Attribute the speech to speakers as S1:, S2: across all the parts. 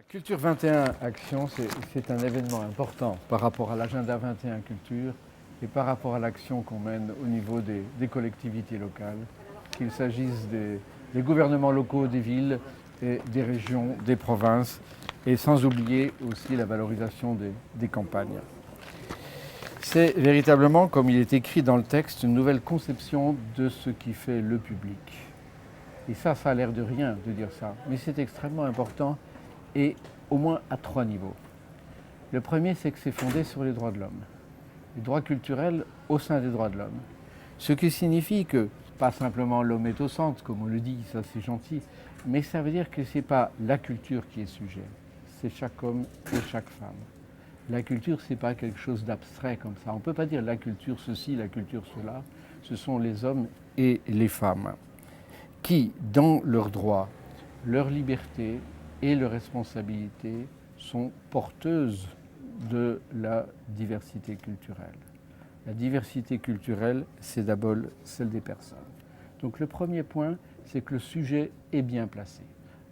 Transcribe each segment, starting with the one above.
S1: Culture 21 Action, c'est un événement important par rapport à l'agenda 21 Culture et par rapport à l'action qu'on mène au niveau des collectivités locales, qu'il s'agisse des gouvernements locaux, des villes, et des régions, des provinces, et sans oublier aussi la valorisation des campagnes. C'est véritablement, comme il est écrit dans le texte, une nouvelle conception de ce qui fait le public. Et ça a l'air de rien de dire ça, mais c'est extrêmement important et au moins à 3 niveaux. Le premier, c'est que c'est fondé sur les droits de l'homme, les droits culturels au sein des droits de l'homme. Ce qui signifie que, pas simplement l'homme est au centre, comme on le dit, ça c'est gentil, mais ça veut dire que ce n'est pas la culture qui est sujet, c'est chaque homme et chaque femme. La culture, ce n'est pas quelque chose d'abstrait comme ça. On ne peut pas dire la culture ceci, la culture cela. Ce sont les hommes et les femmes qui, dans leurs droits, leur liberté et leurs responsabilités, sont porteuses de la diversité culturelle. La diversité culturelle, c'est d'abord celle des personnes. Donc le premier point, c'est que le sujet est bien placé.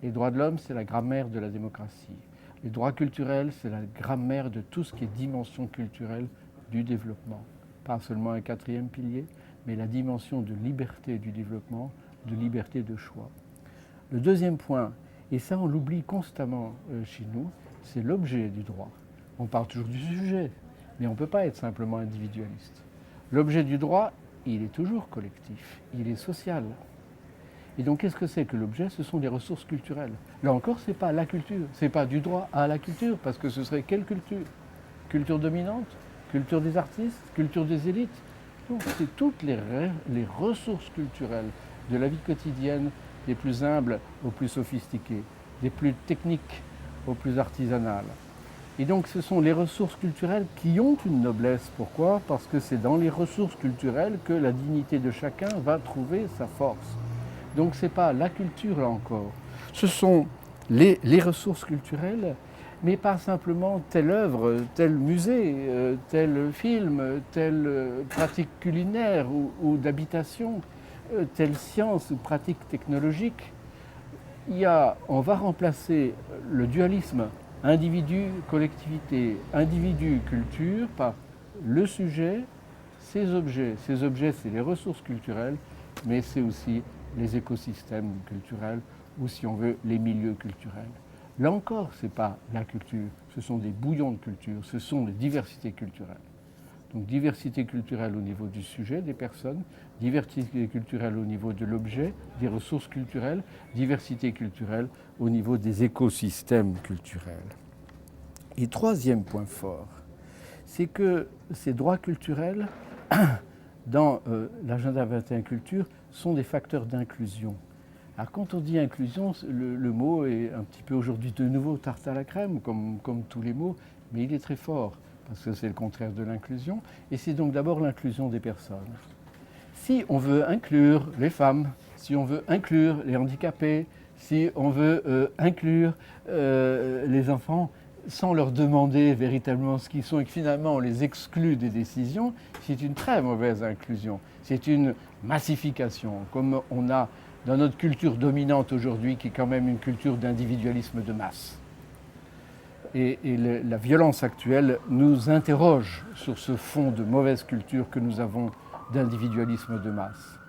S1: Les droits de l'homme, c'est la grammaire de la démocratie. Les droits culturels, c'est la grammaire de tout ce qui est dimension culturelle du développement. Pas seulement un quatrième pilier, mais la dimension de liberté du développement, de liberté de choix. Le deuxième point, et ça on l'oublie constamment chez nous, c'est l'objet du droit. On parle toujours du sujet, mais on ne peut pas être simplement individualiste. L'objet du droit, il est toujours collectif, il est social. Et donc qu'est-ce que c'est que l'objet? Ce sont des ressources culturelles. Là encore, ce n'est pas la culture, ce n'est pas du droit à la culture, parce que ce serait quelle culture? Culture dominante? Culture des artistes? Culture des élites? Non, c'est toutes les ressources culturelles de la vie quotidienne, des plus humbles aux plus sophistiquées, des plus techniques aux plus artisanales. Et donc ce sont les ressources culturelles qui ont une noblesse. Pourquoi? Parce que c'est dans les ressources culturelles que la dignité de chacun va trouver sa force. Donc ce n'est pas la culture là encore. Ce sont les ressources culturelles, mais pas simplement telle œuvre, tel musée, tel film, telle pratique culinaire ou d'habitation, telle science ou pratique technologique. On va remplacer le dualisme individu-collectivité, individu-culture par le sujet, ses objets. Ces objets, c'est les ressources culturelles, mais c'est aussi les écosystèmes culturels ou, si on veut, les milieux culturels. Là encore, ce n'est pas la culture, ce sont des bouillons de culture, ce sont des diversités culturelles. Donc diversité culturelle au niveau du sujet, des personnes, diversité culturelle au niveau de l'objet, des ressources culturelles, diversité culturelle au niveau des écosystèmes culturels. Et troisième point fort, c'est que ces droits culturels, dans l'agenda 21 Culture, sont des facteurs d'inclusion. Alors quand on dit inclusion, le mot est un petit peu aujourd'hui de nouveau tarte à la crème, comme tous les mots, mais il est très fort, parce que c'est le contraire de l'inclusion, et c'est donc d'abord l'inclusion des personnes. Si on veut inclure les femmes, si on veut inclure les handicapés, si on veut inclure les enfants, sans leur demander véritablement ce qu'ils sont et que finalement on les exclut des décisions, c'est une très mauvaise inclusion. C'est une massification, comme on a dans notre culture dominante aujourd'hui, qui est quand même une culture d'individualisme de masse. Et la violence actuelle nous interroge sur ce fond de mauvaise culture que nous avons d'individualisme de masse.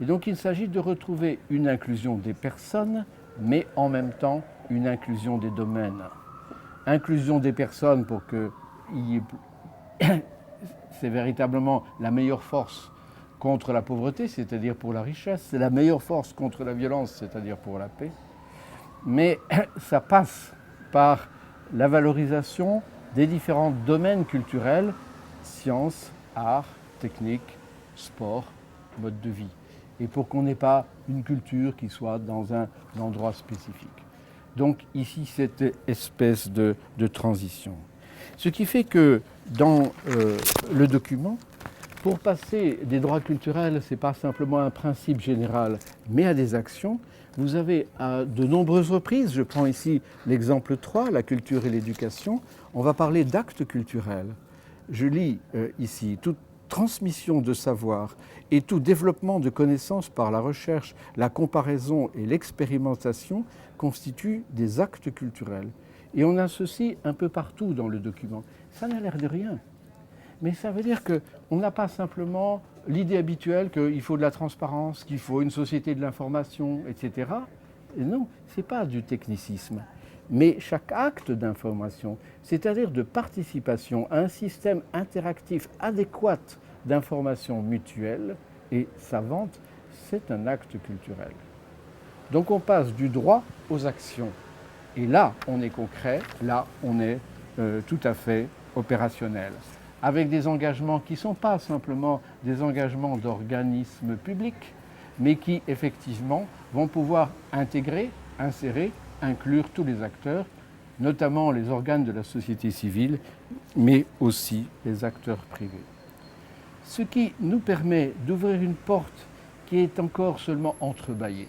S1: Et donc il s'agit de retrouver une inclusion des personnes, mais en même temps une inclusion des domaines. Inclusion des personnes pour que c'est véritablement la meilleure force contre la pauvreté, c'est-à-dire pour la richesse, c'est la meilleure force contre la violence, c'est-à-dire pour la paix. Mais ça passe par la valorisation des différents domaines culturels, sciences, arts, techniques, sport, mode de vie. Et pour qu'on n'ait pas une culture qui soit dans un endroit spécifique. Donc ici, cette espèce de transition. Ce qui fait que dans le document, pour passer des droits culturels, ce n'est pas simplement un principe général, mais à des actions, vous avez à de nombreuses reprises, je prends ici l'exemple 3, la culture et l'éducation, on va parler d'actes culturels. Je lis ici, toute transmission de savoir et tout développement de connaissances par la recherche, la comparaison et l'expérimentation constituent des actes culturels. Et on a ceci un peu partout dans le document. Ça n'a l'air de rien. Mais ça veut dire qu'on n'a pas simplement l'idée habituelle qu'il faut de la transparence, qu'il faut une société de l'information, etc. Et non, ce n'est pas du technicisme. Mais chaque acte d'information, c'est-à-dire de participation à un système interactif adéquat d'information mutuelle et savante, c'est un acte culturel. Donc on passe du droit aux actions. Et là, on est concret, là, on est tout à fait opérationnel, avec des engagements qui ne sont pas simplement des engagements d'organismes publics, mais qui, effectivement, vont pouvoir intégrer, insérer, inclure tous les acteurs, notamment les organes de la société civile, mais aussi les acteurs privés. Ce qui nous permet d'ouvrir une porte qui est encore seulement entrebâillée,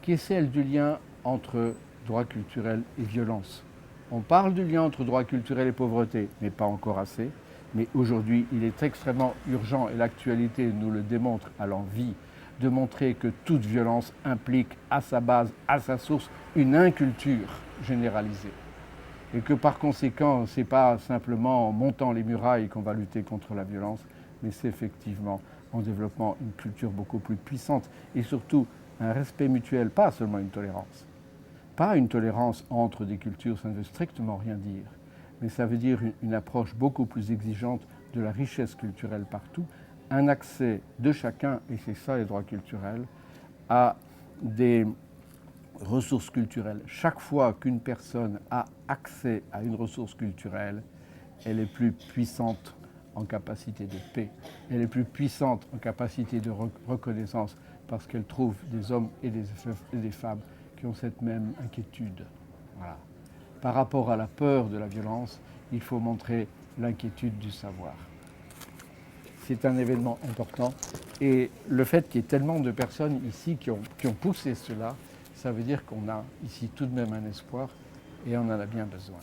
S1: qui est celle du lien entre droit culturel et violence. On parle du lien entre droit culturel et pauvreté, mais pas encore assez. Mais aujourd'hui, il est extrêmement urgent, et l'actualité nous le démontre à l'envi, de montrer que toute violence implique à sa base, à sa source, une inculture généralisée. Et que par conséquent, ce n'est pas simplement en montant les murailles qu'on va lutter contre la violence, mais c'est effectivement en développant une culture beaucoup plus puissante et surtout un respect mutuel, pas seulement une tolérance. Pas une tolérance entre des cultures, ça ne veut strictement rien dire, mais ça veut dire une approche beaucoup plus exigeante de la richesse culturelle partout, un accès de chacun, et c'est ça les droits culturels, à des ressources culturelles. Chaque fois qu'une personne a accès à une ressource culturelle, elle est plus puissante en capacité de paix, elle est plus puissante en capacité de reconnaissance parce qu'elle trouve des hommes et des femmes qui ont cette même inquiétude. Voilà. Par rapport à la peur de la violence, il faut montrer l'inquiétude du savoir. C'est un événement important et le fait qu'il y ait tellement de personnes ici qui ont poussé cela, ça veut dire qu'on a ici tout de même un espoir et on en a bien besoin.